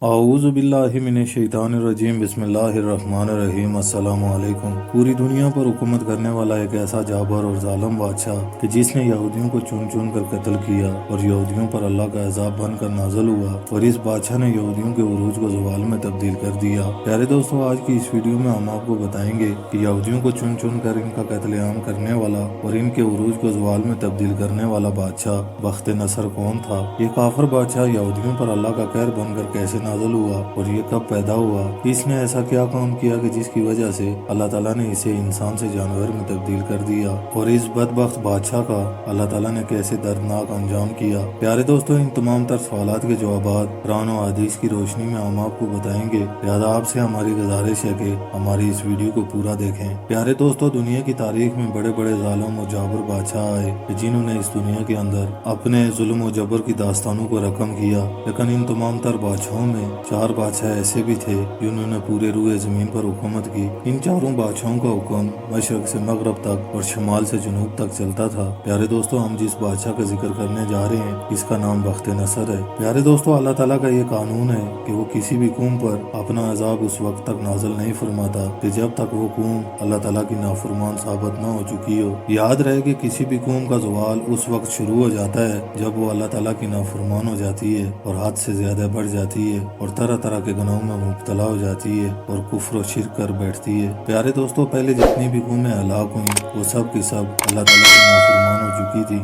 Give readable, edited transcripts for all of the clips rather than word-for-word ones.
اعوذ باللہ من الشیطان الرجیم بسم اللہ الرحمن الرحیم السلام علیکم۔ پوری دنیا پر حکومت کرنے والا ایک ایسا جابر اور ظالم بادشاہ کہ جس نے یہودیوں کو چن چن کر قتل کیا اور یہودیوں پر اللہ کا عذاب بن کر نازل ہوا، اور اس بادشاہ نے یہودیوں کے عروج کو زوال میں تبدیل کر دیا۔ پیارے دوستو، آج کی اس ویڈیو میں ہم آپ کو بتائیں گے کہ یہودیوں کو چن چن کر ان کا قتل عام کرنے والا اور ان کے عروج کو زوال میں تبدیل کرنے والا بادشاہ بخت نصر کون تھا۔ یہ کافر بادشاہ یہودیوں پر اللہ کا قہر بن کر کیسے نازل ہوا اور یہ کب پیدا ہوا؟ اس نے ایسا کیا کام کیا کہ جس کی وجہ سے اللہ تعالیٰ نے اسے انسان سے جانور میں تبدیل کر دیا، اور اس بدبخت بادشاہ کا اللہ تعالیٰ نے کیسے دردناک انجام کیا؟ پیارے دوستو، ان تمام تر سوالات کے جوابات قرآن و حدیث کی روشنی میں ہم آپ کو بتائیں گے، لہٰذا آپ سے ہماری گزارش ہے کہ ہماری اس ویڈیو کو پورا دیکھیں۔ پیارے دوستو، دنیا کی تاریخ میں بڑے بڑے ظالم و جابر بادشاہ آئے جنہوں نے اس دنیا کے اندر اپنے ظلم و جبر کی داستانوں کو رقم کیا، لیکن ان تمام تر بادشاہوں میں چار بادشاہ ایسے بھی تھے جنہوں نے پورے روئے زمین پر حکومت کی۔ ان چاروں بادشاہوں کا حکم مشرق سے مغرب تک اور شمال سے جنوب تک چلتا تھا۔ پیارے دوستو، ہم جس بادشاہ کا ذکر کرنے جا رہے ہیں اس کا نام بخت نصر ہے۔ پیارے دوستو، اللہ تعالیٰ کا یہ قانون ہے کہ وہ کسی بھی قوم پر اپنا عذاب اس وقت تک نازل نہیں فرماتا کہ جب تک وہ قوم اللہ تعالیٰ کی نافرمان ثابت نہ ہو چکی ہو۔ یاد رہے کہ کسی بھی قوم کا زوال اس وقت شروع ہو جاتا ہے جب وہ اللہ تعالیٰ کی نافرمان ہو جاتی ہے اور حد سے زیادہ بڑھ جاتی ہے اور طرح طرح کے گناہوں میں مبتلا ہو جاتی ہے اور کفر و شرک کر بیٹھتی ہے۔ پیارے دوستو، پہلے جتنی بھی قومیں ہلاک ہوئیں وہ سب کی سب اللہ تعالیٰ کی نافرمان ہو چکی تھی،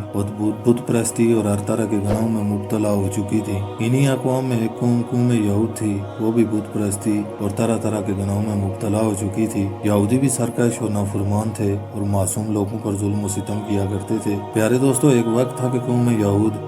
بت پرستی اور ہر طرح کے گناہوں میں مبتلا ہو چکی تھی۔ انہی اقوام میں ایک قوم یہود تھی، وہ بھی بت پرستی اور طرح طرح کے گناہوں میں مبتلا ہو چکی تھی۔ یہودی بھی سرکش اور نافرمان تھے اور معصوم لوگوں پر ظلم و ستم کیا کرتے تھے۔ پیارے دوستو، ایک وقت تھا کہ قوم یہود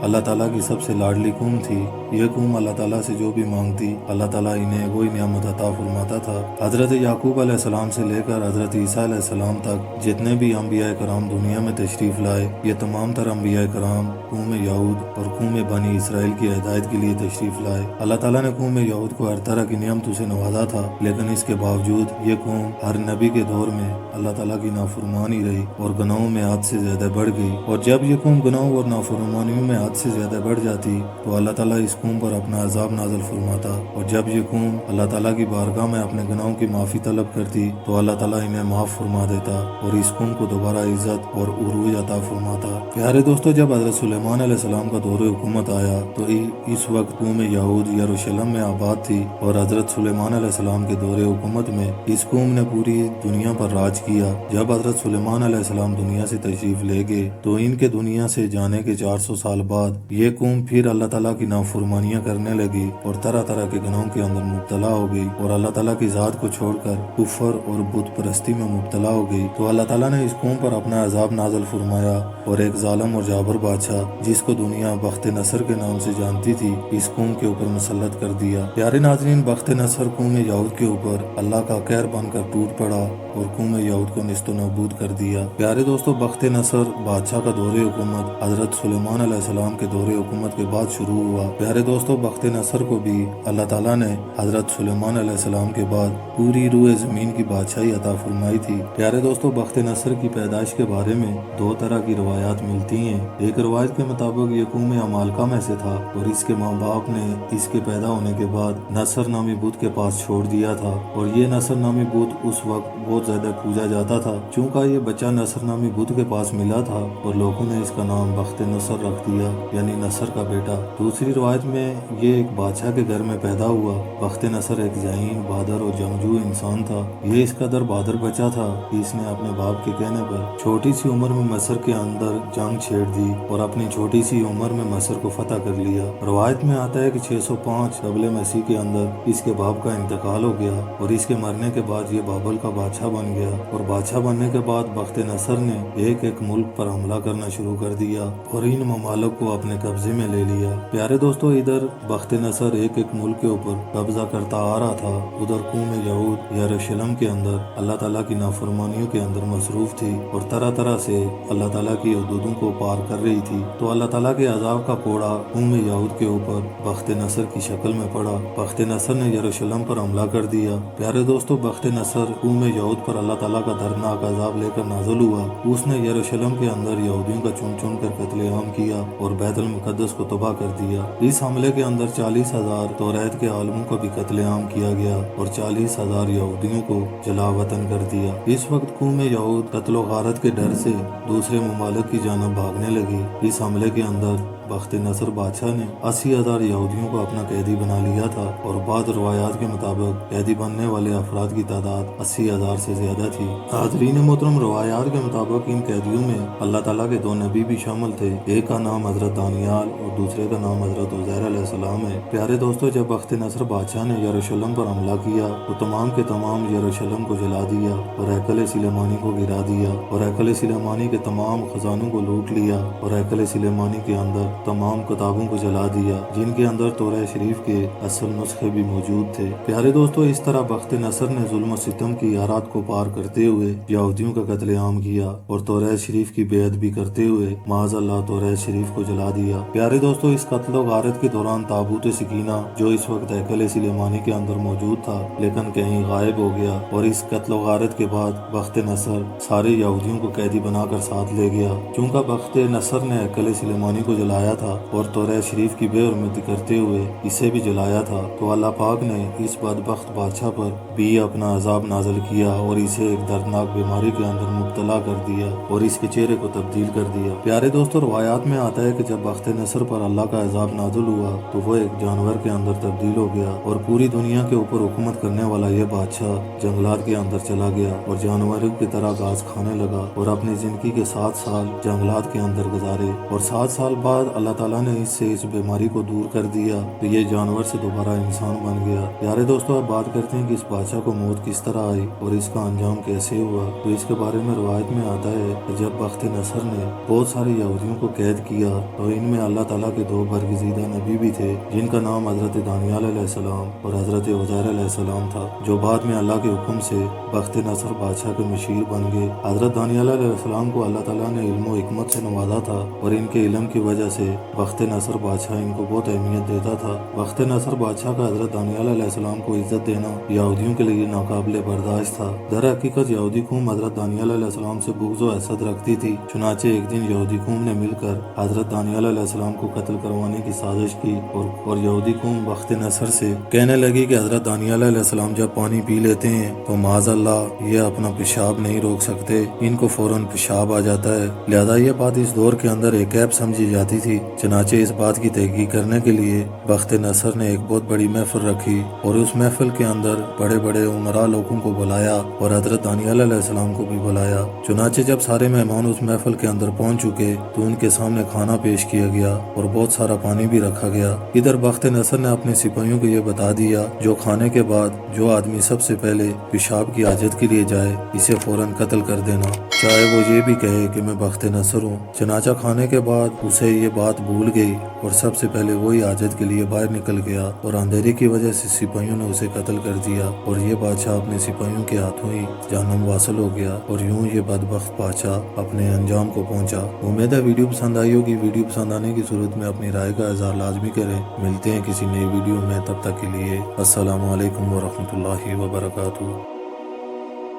اللہ تعالیٰ کی سب سے لاڈلی قوم تھی۔ یہ قوم اللہ تعالیٰ سے جو بھی مانگتی اللہ تعالیٰ انہیں وہی نعمت عطا فرماتا تھا۔ حضرت یعقوب علیہ السلام سے لے کر حضرت عیسیٰ علیہ السلام تک جتنے بھی انبیاء کرام دنیا میں تشریف لائے، یہ تمام تر انبیاء کرام قوم یہود اور قوم بنی اسرائیل کی ہدایت کے لیے تشریف لائے۔ اللہ تعالیٰ نے قوم یہود کو ہر طرح کی نعمتوں سے نوازا تھا، لیکن اس کے باوجود یہ قوم ہر نبی کے دور میں اللہ تعالیٰ کی نافرمانی رہی اور گناہوں میں حد سے زیادہ بڑھ گئی۔ اور جب یہ قوم گناہوں اور نافرمانیوں میں حد سے زیادہ بڑھ جاتی تو اللہ تعالیٰ اس قوم پر اپنا عذاب نازل فرماتا، اور جب یہ قوم اللہ تعالیٰ کی بارگاہ میں اپنے گناہوں کی معافی طلب کرتی تو اللہ تعالیٰ انہیں معاف فرما دیتا اور اس قوم کو دوبارہ عزت اور عروج عطا فرماتا۔ پیارے دوستو، جب حضرت سلیمان علیہ السلام کا دور حکومت آیا تو اس وقت قوم یہود یروشلم میں آباد تھی، اور حضرت سلیمان علیہ السلام کے دور حکومت میں اس قوم نے پوری دنیا پر راج کیا۔ جب حضرت سلیمان علیہ السلام دنیا سے تشریف لے گئے تو ان کے دنیا سے جانے کے 400 سال بعد یہ قوم پھر اللہ تعالیٰ کی نافرمانیاں کرنے لگی اور طرح طرح کے گناہوں کے اندر مبتلا ہو گئی اور اللہ تعالیٰ کی ذات کو چھوڑ کر کفر اور بت پرستی میں مبتلا ہو گئی۔ تو اللہ تعالیٰ نے اس قوم پر اپنا عذاب نازل فرمایا اور ایک ظالم اور جابر بادشاہ جس کو دنیا بخت نصر کے نام سے جانتی تھی اس قوم کے اوپر مسلط کر دیا۔ پیارے ناظرین، بخت نصر قوم یہود کے اوپر اللہ کا قہر بن کر ٹوٹ پڑا اور قوم یہود کو نیست و نابود کر دیا۔ پیارے دوستو، بخت نصر بادشاہ کا دور حکومت حضرت سلیمان علیہ السلام کے دور حکومت کے بعد شروع ہوا۔ پیارے دوستو، بخت نصر کو بھی اللہ تعالیٰ نے حضرت سلیمان علیہ السلام کے بعد پوری روئے زمین کی بادشاہی عطا فرمائی تھی۔ پیارے دوستو، بخت نصر کی پیدائش کے بارے میں دو طرح کی روایات ملتی ہیں۔ ایک روایت کے مطابق یہ قوم عمالقہ میں سے تھا اور اس کے ماں باپ نے اس کے پیدا ہونے کے بعد نصر نامی بت کے پاس چھوڑ دیا تھا، اور یہ نصر نامی بت اس وقت بہت زیادہ پوجا جاتا تھا۔ چونکہ یہ بچہ نصر نامی بت کے پاس ملا تھا اور لوگوں نے اس کا نام بخت نصر رکھ دیا، یعنی نصر کا بیٹا۔ دوسری روایت میں یہ ایک بادشاہ کے گھر میں پیدا ہوا۔ بخت نصر ایک ذہین، بہادر اور جنگجو انسان تھا۔ یہ اس قدر بہادر بچہ تھا کہ اس نے اپنے باپ کے کہنے پر چھوٹی سی عمر میں مصر کے اندر جنگ چھیڑ دی اور اپنی چھوٹی سی عمر میں مصر کو فتح کر لیا۔ روایت میں آتا ہے کہ 605 قبل مسیح کے اندر اس کے باپ کا انتقال ہو گیا اور اس کے مرنے کے بعد یہ بابل کا بادشاہ بن گیا، اور بادشاہ بننے کے بعد بخت نصر نے ایک ایک ملک پر حملہ کرنا شروع کر دیا اور ان ممالک کو اپنے قبضے میں لے لیا۔ پیارے دوستو، ادھر بخت نصر ایک ایک ملک کے اوپر قبضہ کرتا آ رہا تھا، ادھر قوم یہود یروشلم کے اندر اللہ تعالیٰ کی نافرمانیوں کے اندر مصروف تھی اور طرح طرح سے اللہ تعالیٰ کی حدودوں کو پار کر رہی تھی۔ تو اللہ تعالیٰ کے عذاب کا کوڑا قوم یہود کے اوپر بخت نصر کی شکل میں پڑا۔ بخت نصر نے یروشلم پر حملہ کر دیا۔ پیارے دوستو، بخت نصر قوم یہود پر اللہ تعالیٰ کا دردناک عذاب لے کر نازل ہوا۔ اس نے یروشلم کے اندر یہودیوں کا چن چن کر قتل عام کیا اور بیت المقدس کو تباہ کر دیا۔ اس حملے کے اندر 40,000 توریت کے عالموں کا بھی قتل عام کیا گیا اور 40,000 یہودیوں کو جلا وطن کر دیا۔ اس وقت قوم یہود قتل و غارت کے ڈر سے دوسرے ممالک کی جانب بھاگنے لگی۔ اس حملے کے اندر بخت نصر بادشاہ نے 80,000 یہودیوں کو اپنا قیدی بنا لیا تھا اور بعض روایات کے مطابق قیدی بننے والے افراد کی تعداد 80,000 سے زیادہ تھی۔ حاضرین محترم، روایات کے مطابق ان قیدیوں میں اللہ تعالیٰ کے 2 نبی بھی شامل تھے۔ ایک کا نام حضرت دانیال اور دوسرے کا نام حضرت عزیر علیہ السلام ہے۔ پیارے دوستو، جب بخت نصر بادشاہ نے یروشلم پر حملہ کیا تو تمام کے تمام یروشلم کو جلا دیا اور ہیکل سلیمانی کو گرا دیا اور ہیکل سلیمانی کے تمام خزانوں کو لوٹ لیا اور ہیکل سلیمانی کے اندر تمام کتابوں کو جلا دیا جن کے اندر تورہ شریف کے اصل نسخے بھی موجود تھے۔ پیارے دوستو، اس طرح بخت نصر نے ظلم و ستم کی حدات کو پار کرتے ہوئے یہودیوں کا قتل عام کیا اور تورہ شریف کی بیعت بھی کرتے ہوئے معاذ اللہ تورہ شریف کو جلا دیا۔ پیارے دوستو، اس قتل و غارت کے دوران تابوت سکینہ جو اس وقت ہیکل سلیمانی کے اندر موجود تھا لیکن کہیں غائب ہو گیا اور اس قتل و غارت کے بعد بخت نصر سارے یہودیوں کو قیدی بنا کر ساتھ لے گیا۔ چونکہ بخت نصر نے ہیکل سلیمانی کو جلایا تھا اور تورہ شریف کی بے حرمتی کرتے ہوئے اسے بھی جلایا تھا تو اللہ پاک نے اس بدبخت بادشاہ پر بھی اپنا عذاب نازل کیا اور اسے ایک دردناک بیماری کے اندر مبتلا کر دیا اور اس کے چہرے کو تبدیل کر دیا۔ پیارے دوستو، روایات میں آتا ہے کہ جب بخت نصر پر اللہ کا عذاب نازل ہوا تو وہ ایک جانور کے اندر تبدیل ہو گیا اور پوری دنیا کے اوپر حکومت کرنے والا یہ بادشاہ جنگلات کے اندر چلا گیا اور جانوروں کی طرح گھاس کھانے لگا اور اپنی زندگی کے 7 سال جنگلات کے اندر گزارے اور 7 سال بعد اللہ تعالیٰ نے اس سے اس بیماری کو دور کر دیا تو یہ جانور سے دوبارہ انسان بن گیا۔ پیارے دوستو، اب بات کرتے ہیں کہ اس بادشاہ کو موت کس طرح آئی اور اس کا انجام کیسے ہوا۔ تو اس کے بارے میں روایت میں آتا ہے کہ جب بخت نصر نے بہت سارے یہودیوں کو قید کیا تو ان میں اللہ تعالیٰ کے 2 برگزیدہ نبی بھی تھے جن کا نام حضرت دانیال علیہ السلام اور حضرت عزیر علیہ السلام تھا، جو بعد میں اللہ کے حکم سے بخت نصر بادشاہ کے مشیر بن گئے۔ حضرت دانیال علیہ السلام کو اللہ تعالیٰ نے علم و حکمت سے نوازا تھا اور ان کے علم کی وجہ سے بخت نصر بادشاہ ان کو بہت اہمیت دیتا تھا۔ بخت نصر بادشاہ کا حضرت دانیال علیہ السلام کو عزت دینا یہودیوں کے لیے ناقابل برداشت تھا۔ در حقیقت یہودی قوم حضرت دانیال علیہ السلام سے بغض و حسد رکھتی تھی۔ چنانچہ ایک دن یہودی قوم نے مل کر حضرت دانیال علیہ السلام کو قتل کروانے کی سازش کی اور یہودی قوم بخت نصر سے کہنے لگی کہ حضرت دانیال علیہ السلام جب پانی پی لیتے ہیں تو معاذ اللہ یہ اپنا پیشاب نہیں روک سکتے، ان کو فوراً پیشاب آ جاتا ہے، لہذا یہ بات اس دور کے اندر ایک عیب سمجھی جاتی تھی۔ چنانچہ اس بات کی تحقیق کرنے کے لیے بخت نصر نے ایک بہت بڑی محفل رکھی اور اس محفل کے اندر بڑے بڑے عمراء لوگوں کو بلایا اور حضرت دانیال علیہ السلام کو بھی بلایا۔ چنانچہ جب سارے مہمان اس محفل کے اندر پہنچ چکے تو ان کے سامنے کھانا پیش کیا گیا اور بہت سارا پانی بھی رکھا گیا۔ ادھر بخت نصر نے اپنے سپاہیوں کو یہ بتا دیا جو کھانے کے بعد جو آدمی سب سے پہلے پیشاب کی حاجت کے لیے جائے اسے فوراً قتل کر دینا، چاہے وہ یہ بھی کہے کہ میں بخت نصر ہوں۔ چنانچہ کھانے کے بعد اسے یہ بات بھول گئی اور سب سے پہلے وہی حاجت کے لیے باہر نکل گیا اور اندھیرے کی وجہ سے سپاہیوں نے اسے قتل کر دیا اور یہ بادشاہ اپنے سپاہیوں کے ہاتھوں ہی جہنم واصل ہو گیا اور یوں یہ بدبخت بادشاہ اپنے انجام کو پہنچا۔ امید ہے ویڈیو پسند آئی ہوگی۔ ویڈیو پسند آنے کی صورت میں اپنی رائے کا اظہار لازمی کریں۔ ملتے ہیں کسی نئی ویڈیو میں، تب تک کے لیے السلام علیکم ورحمۃ اللہ وبرکاتہ۔